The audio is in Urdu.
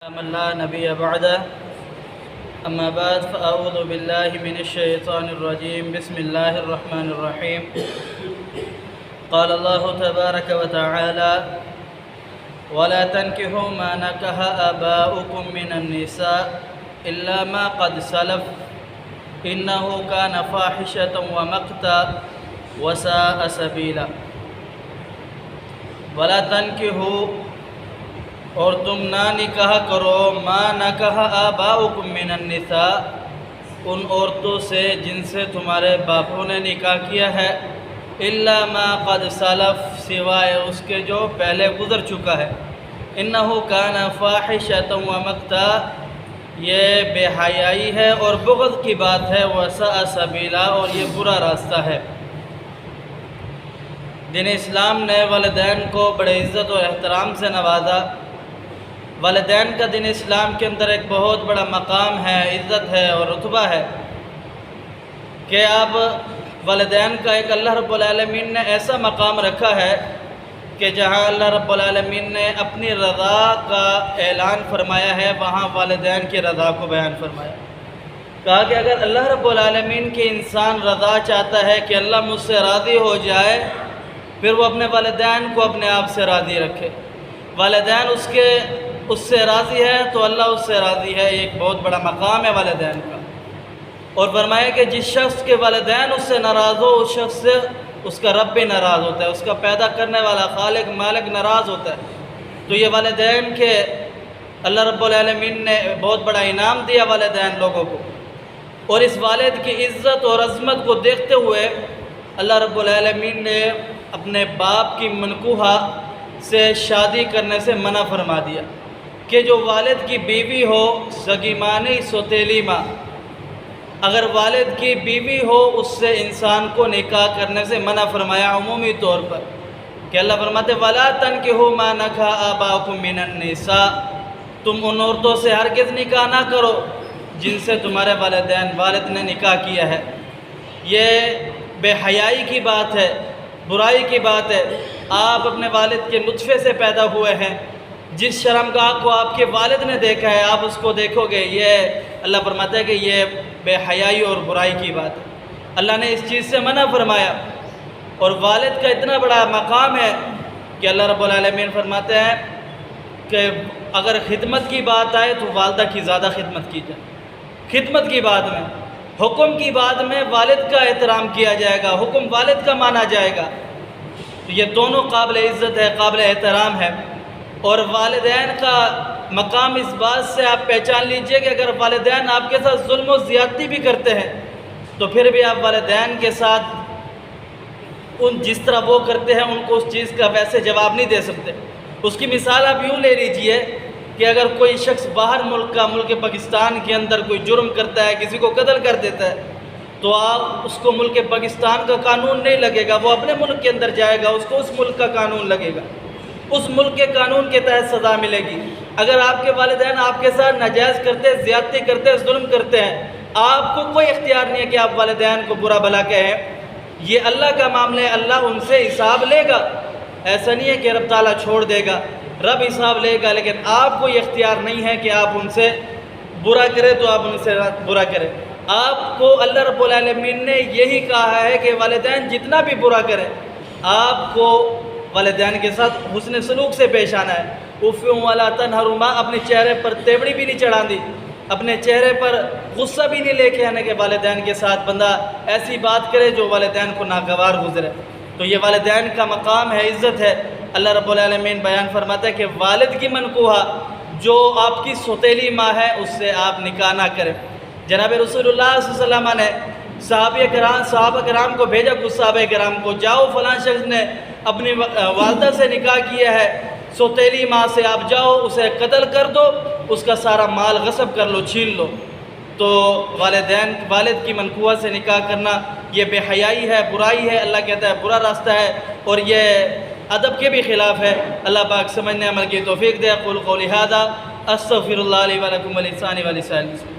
من لا نبي بعده أما بعد فأعوذ بالله من الشيطان الرجيم بسم الله الرحمن الرحيم قال الله تبارك وتعالى ولا تنكحوا ما نكح آباؤكم من النساء إلا ما قد سلف إنه كان فاحشة ومقتا وساء سبيلا ولا تنكحوا اور تم نہ نکاح کرو ما نکح آباؤکم من النساء ان عورتوں سے جن سے تمہارے باپوں نے نکاح کیا ہے الا ما قد سلف سوائے اس کے جو پہلے گزر چکا ہے انہ کان فاحشۃ ومقتا یہ بے حیائی ہے اور بغض کی بات ہے وساء سبیلا اور یہ برا راستہ ہے۔ دین اسلام نے والدین کو بڑے عزت اور احترام سے نوازا۔ والدین کا دین اسلام کے اندر ایک بہت بڑا مقام ہے، عزت ہے اور رتبہ ہے کہ اب والدین کا ایک اللہ رب العالمین نے ایسا مقام رکھا ہے کہ جہاں اللہ رب العالمین نے اپنی رضا کا اعلان فرمایا ہے وہاں والدین کی رضا کو بیان فرمایا۔ کہا کہ اگر اللہ رب العالمین کی انسان رضا چاہتا ہے کہ اللہ مجھ سے راضی ہو جائے پھر وہ اپنے والدین کو اپنے آپ سے راضی رکھے۔ والدین اس سے راضی ہے تو اللہ اس سے راضی ہے، ایک بہت بڑا مقام ہے والدین کا۔ اور فرمایا کہ جس شخص کے والدین اس سے ناراض ہو اس شخص سے اس کا رب بھی ناراض ہوتا ہے، اس کا پیدا کرنے والا خالق مالک ناراض ہوتا ہے۔ تو یہ والدین کے اللہ رب العالمین نے بہت بڑا انعام دیا والدین لوگوں کو، اور اس والد کی عزت اور عظمت کو دیکھتے ہوئے اللہ رب العالمین نے اپنے باپ کی منکوحہ سے شادی کرنے سے منع فرما دیا کہ جو والد کی بیوی ہو سگی ماں نہیں سوتیلی ماں، اگر والد کی بیوی ہو اس سے انسان کو نکاح کرنے سے منع فرمایا عمومی طور پر کہ اللہ فرماتے وَلَا تَنْكِحُوا مَا نَكَحَ آبَاؤُكُم مِّنَ النِّسَاء تم ان عورتوں سے ہرگز نکاح نہ کرو جن سے تمہارے والد نے نکاح کیا ہے۔ یہ بے حیائی کی بات ہے، برائی کی بات ہے۔ آپ اپنے والد کے نطفے سے پیدا ہوئے ہیں، جس شرمگاہ کو آپ کے والد نے دیکھا ہے آپ اس کو دیکھو گے، یہ اللہ فرماتا ہے کہ یہ بے حیائی اور برائی کی بات ہے۔ اللہ نے اس چیز سے منع فرمایا، اور والد کا اتنا بڑا مقام ہے کہ اللہ رب العالمین فرماتے ہیں کہ اگر خدمت کی بات آئے تو والدہ کی زیادہ خدمت کی جائے۔ خدمت کی بات میں، حکم کی بات میں والد کا احترام کیا جائے گا، حکم والد کا مانا جائے گا۔ تو یہ دونوں قابل عزت ہے، قابل احترام ہے۔ اور والدین کا مقام اس بات سے آپ پہچان لیجئے کہ اگر والدین آپ کے ساتھ ظلم و زیادتی بھی کرتے ہیں تو پھر بھی آپ والدین کے ساتھ جس طرح وہ کرتے ہیں ان کو اس چیز کا ویسے جواب نہیں دے سکتے۔ اس کی مثال آپ یوں لے لیجئے کہ اگر کوئی شخص باہر ملک پاکستان کے اندر کوئی جرم کرتا ہے، کسی کو قتل کر دیتا ہے، تو آپ اس کو ملک پاکستان کا قانون نہیں لگے گا، وہ اپنے ملک کے اندر جائے گا، اس کو اس ملک کا قانون لگے گا، اس ملک کے قانون کے تحت سزا ملے گی۔ اگر آپ کے والدین آپ کے ساتھ ناجائز کرتے، زیادتی کرتے، ظلم کرتے ہیں، آپ کو کوئی اختیار نہیں ہے کہ آپ والدین کو برا بھلا کہیں۔ یہ اللہ کا معاملہ ہے، اللہ ان سے حساب لے گا۔ ایسا نہیں ہے کہ رب تعالیٰ چھوڑ دے گا، رب حساب لے گا، لیکن آپ کو یہ اختیار نہیں ہے کہ آپ ان سے برا کریں تو آپ ان سے برا کریں۔ آپ کو اللہ رب العالمین نے یہی کہا ہے کہ والدین جتنا بھی برا کریں آپ کو والدین کے ساتھ حسن سلوک سے پیش آنا ہے۔ اُفٍّ وَلَا تَنْهَرْهُمَا اپنے چہرے پر تیوڑی بھی نہیں چڑھا دی، اپنے چہرے پر غصہ بھی نہیں لے کے آنے کہ والدین کے ساتھ بندہ ایسی بات کرے جو والدین کو ناگوار گزرے۔ تو یہ والدین کا مقام ہے، عزت ہے۔ اللہ رب العالمین بیان فرماتا ہے کہ والد کی منکوحہ جو آپ کی سوتیلی ماں ہے اس سے آپ نکاح نہ کریں۔ جناب رسول اللہ صلی اللہ علیہ وسلم نے صحابہ کرام کو بھیجا، کچھ صحابہ کرام کو، جاؤ فلاں شخص نے اپنی والدہ سے نکاح کیا ہے، سوتیلی ماں سے، آپ جاؤ اسے قتل کر دو، اس کا سارا مال غصب کر لو، چھین لو۔ تو والد کی منکوحہ سے نکاح کرنا یہ بے حیائی ہے، برائی ہے، اللہ کہتا ہے برا راستہ ہے، اور یہ ادب کے بھی خلاف ہے۔ اللہ پاک سمجھنے عمل کی توفیق دے۔ اقول قولی ھذا استغفر اللہ لی ولکم ولسائر المسلمین۔